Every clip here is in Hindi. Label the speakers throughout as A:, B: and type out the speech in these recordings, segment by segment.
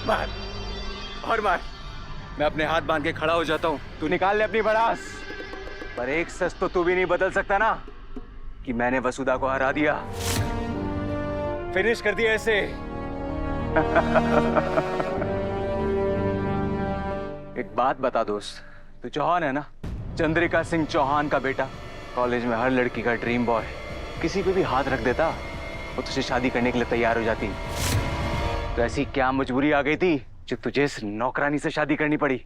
A: मार और मार। मैं अपने हाथ बांध के खड़ा हो जाता हूँ, तू निकाल ले अपनी भड़ास। पर एक सच तो तू भी नहीं बदल सकता ना कि मैंने वसुधा को हरा दिया, फिनिश कर दिया इसे। एक बात बता दोस्त, तू चौहान है ना, चंद्रिका सिंह चौहान का बेटा। कॉलेज में हर लड़की का ड्रीम बॉय। किसी पे भी हाथ रख देता वो तुझसे शादी करने के लिए तैयार हो जाती। तो ऐसी क्या मजबूरी आ गई थी जो तुझे इस नौकरानी से शादी करनी पड़ी?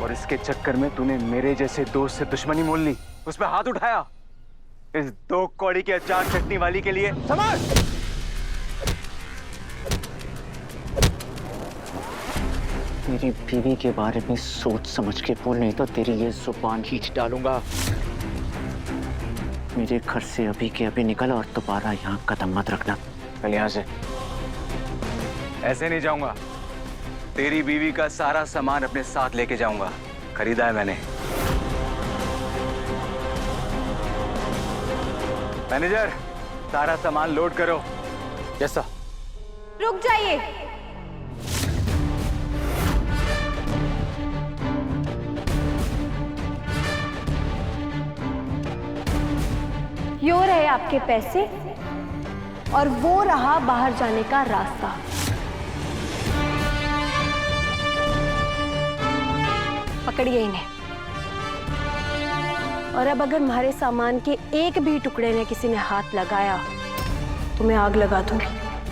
A: और इसके चक्कर में तूने मेरे जैसे दोस्त से दुश्मनी मोल ली, उस पर हाथ उठाया इस दो कौड़ी के अचार चटनी वाली के लिए। समझ?
B: मेरी बीवी के बारे में सोच समझ के बोल, नहीं तो तेरी ये जुबान खींच डालूंगा। मेरे घर से अभी के अभी निकल और दोबारा यहाँ कदम मत रखना।
A: चल यहाँ से। ऐसे नहीं जाऊंगा, तेरी बीवी का सारा सामान अपने साथ लेके जाऊंगा, खरीदा है मैंने। मैनेजर, सारा सामान लोड करो। Yes sir.
C: रुक जाइए। यो रहे आपके पैसे और वो रहा बाहर जाने का रास्ता। पकड़िए इन्हें। और अब अगर हमारे सामान के एक भी टुकड़े ने किसी ने हाथ लगाया तो मैं आग लगा दूंगी।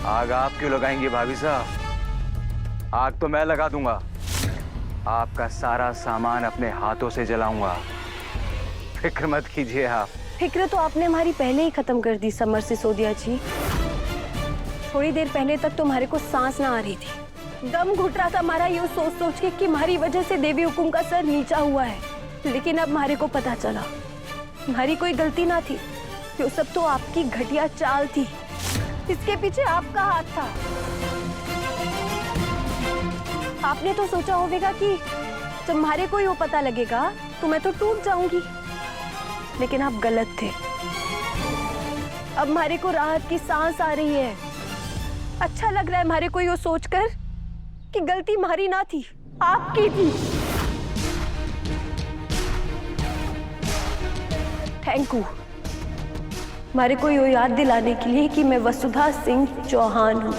A: आग आप क्यों लगाएंगे भाभी साहब? आग तो मैं लगा दूंगा। आपका सारा सामान अपने हाथों से जलाऊंगा, फिक्र मत कीजिए आप।
C: फिक्र तो आपने हमारी पहले ही खत्म कर दी समर सिसोदिया जी। थोड़ी देर पहले तक तो हमारे को सांस ना आ रही थी, दम घुट रहा था हमारा ये सोच सोच के कि हमारी वजह से देवी हुकुम का सर नीचा हुआ है। लेकिन अब हमारे को पता चला हमारी कोई गलती ना थी, ये सब तो आपकी घटिया चाल थी, इसके पीछे आपका हाथ था। आपने तो सोचा होगा कि जब हमारे को ये पता लगेगा तो मैं तो टूट जाऊंगी, लेकिन आप गलत थे। अब हमारे को राहत की सांस आ रही है। अच्छा लग रहा है हमारे को ये सोचकर कि गलती हमारी ना थी, आपकी थी। थैंक यू हमारे को ये याद दिलाने के लिए कि मैं वसुधा सिंह चौहान हूं।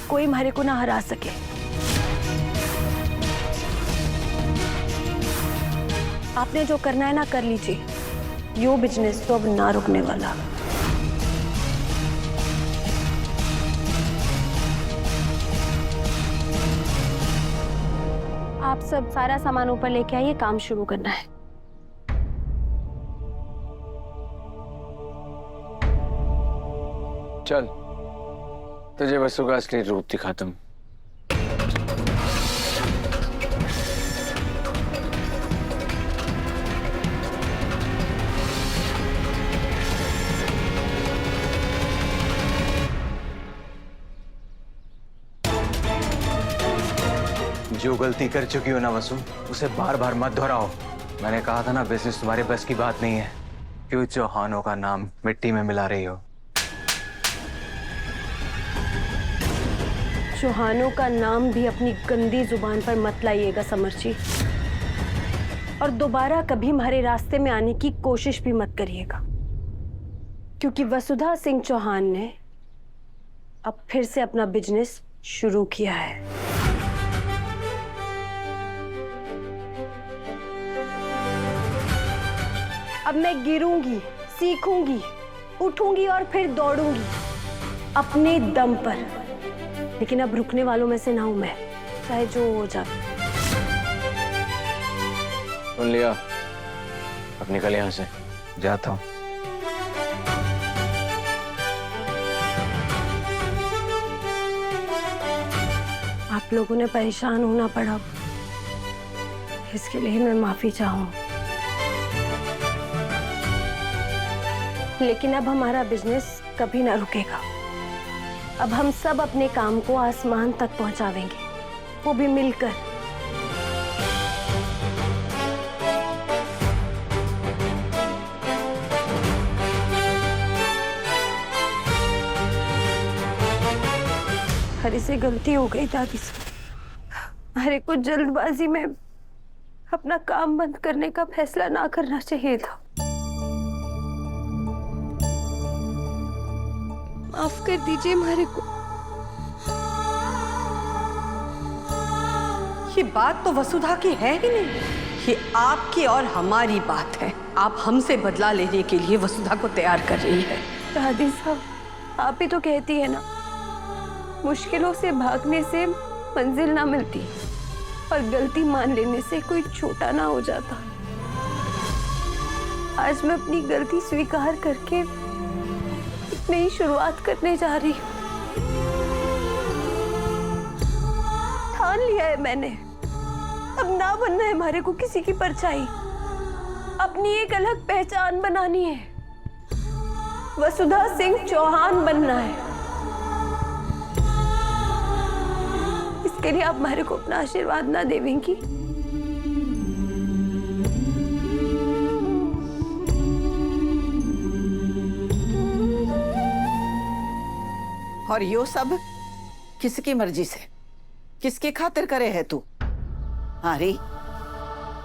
C: कोई हमारे को ना हरा सके। आपने जो करना है ना कर लीजिए, यो बिजनेस तो अब ना रुकने वाला। आप सब सारा सामान ऊपर लेके आइए, काम शुरू करना है।
A: चल, तुझे वसु का असली रूप दिखाता हूं। जो गलती कर चुकी हो ना वसु, उसे बार बार मत दोहराओ। मैंने कहा था ना, बिजनेस तुम्हारे बस की बात नहीं है। क्यों चौहानों का नाम मिट्टी में मिला रही हो?
C: चौहानों का नाम भी अपनी गंदी जुबान पर मत लाइएगा समर जी, और दोबारा कभी हमारे रास्ते में आने की कोशिश भी मत करिएगा, क्योंकि वसुधा सिंह चौहान ने अब फिर से अपना बिजनेस शुरू किया है। अब मैं गिरूंगी, सीखूंगी, उठूंगी और फिर दौड़ूंगी अपने दम पर, लेकिन अब रुकने वालों में से ना हूं मैं, चाहे जो हो जाए।
A: सुन लिया? अब निकल यहां से, जाता हूं।
C: आप लोगों ने परेशान होना पड़ा, इसके लिए मैं माफी चाहूं, लेकिन अब हमारा बिजनेस कभी ना रुकेगा। अब हम सब अपने काम को आसमान तक पहुंचावेंगे, वो भी मिलकर। हमारे से गलती हो गई दादी से। हमारे को जल्दबाजी में अपना काम बंद करने का फैसला ना करना चाहिए था। माफ कर दीजिए हमारे को।
D: ये बात तो वसुधा की है ही नहीं, ये आपकी और हमारी बात है। आप हमसे बदला लेने के लिए वसुधा को तैयार कर रही है।
C: दादी साहब, आप ही तो कहती है ना, मुश्किलों से भागने से मंजिल ना मिलती और गलती मान लेने से कोई छोटा ना हो जाता। आज मैं अपनी गलती स्वीकार करके एक नई शुरुआत करने जा रही हूँ। ठान लिया है मैंने, अब ना बनना है हमारे को किसी की परछाई। अपनी एक अलग पहचान बनानी है, वसुधा सिंह चौहान बनना है। इसके लिए आप हमारे को अपना आशीर्वाद ना देवेंगी?
E: और यो सब किसकी मर्जी से, किसकी खातिर करे है तू? अरे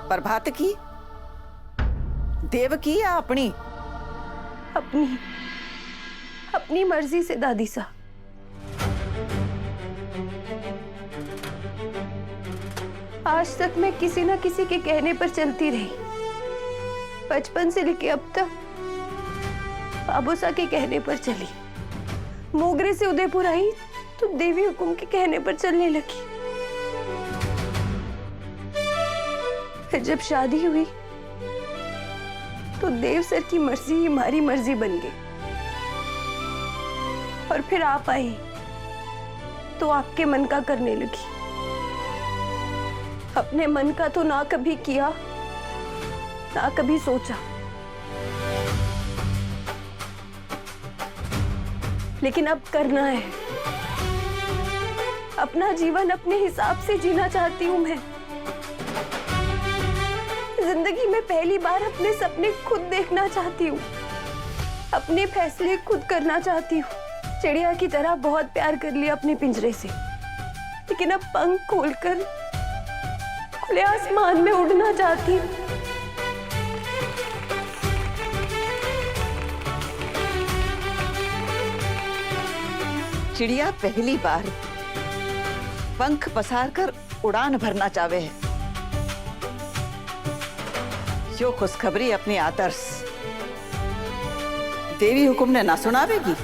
E: प्रभात की, देव की या अपनी?
C: अपनी अपनी मर्जी से दादी साहब। आज तक मैं किसी ना किसी के कहने पर चलती रही, बचपन से लेके अब तक बाबूसा के कहने पर चली। मोगरे से उदयपुर आई तो देवी हुकुम के कहने पर चलने लगी। फिर जब शादी हुई तो देव सर की मर्जी ही हमारी मर्जी बन गई। और फिर आप आई तो आपके मन का करने लगी। अपने मन का तो ना कभी किया, ना कभी सोचा, लेकिन अब करना है। अपना जीवन अपने हिसाब से जीना चाहती हूँ मैं। जिंदगी में पहली बार अपने सपने खुद देखना चाहती हूँ, अपने फैसले खुद करना चाहती हूँ। चिड़िया की तरह बहुत प्यार कर लिया अपने पिंजरे से, लेकिन अब पंख खोलकर खुले आसमान में उड़ना चाहती हूँ।
E: चिड़िया पहली बार पंख पसार कर उड़ान भरना चाहे है। जो खुशखबरी अपनी आदर्श देवी हुकुम ने ना सुनावेगी।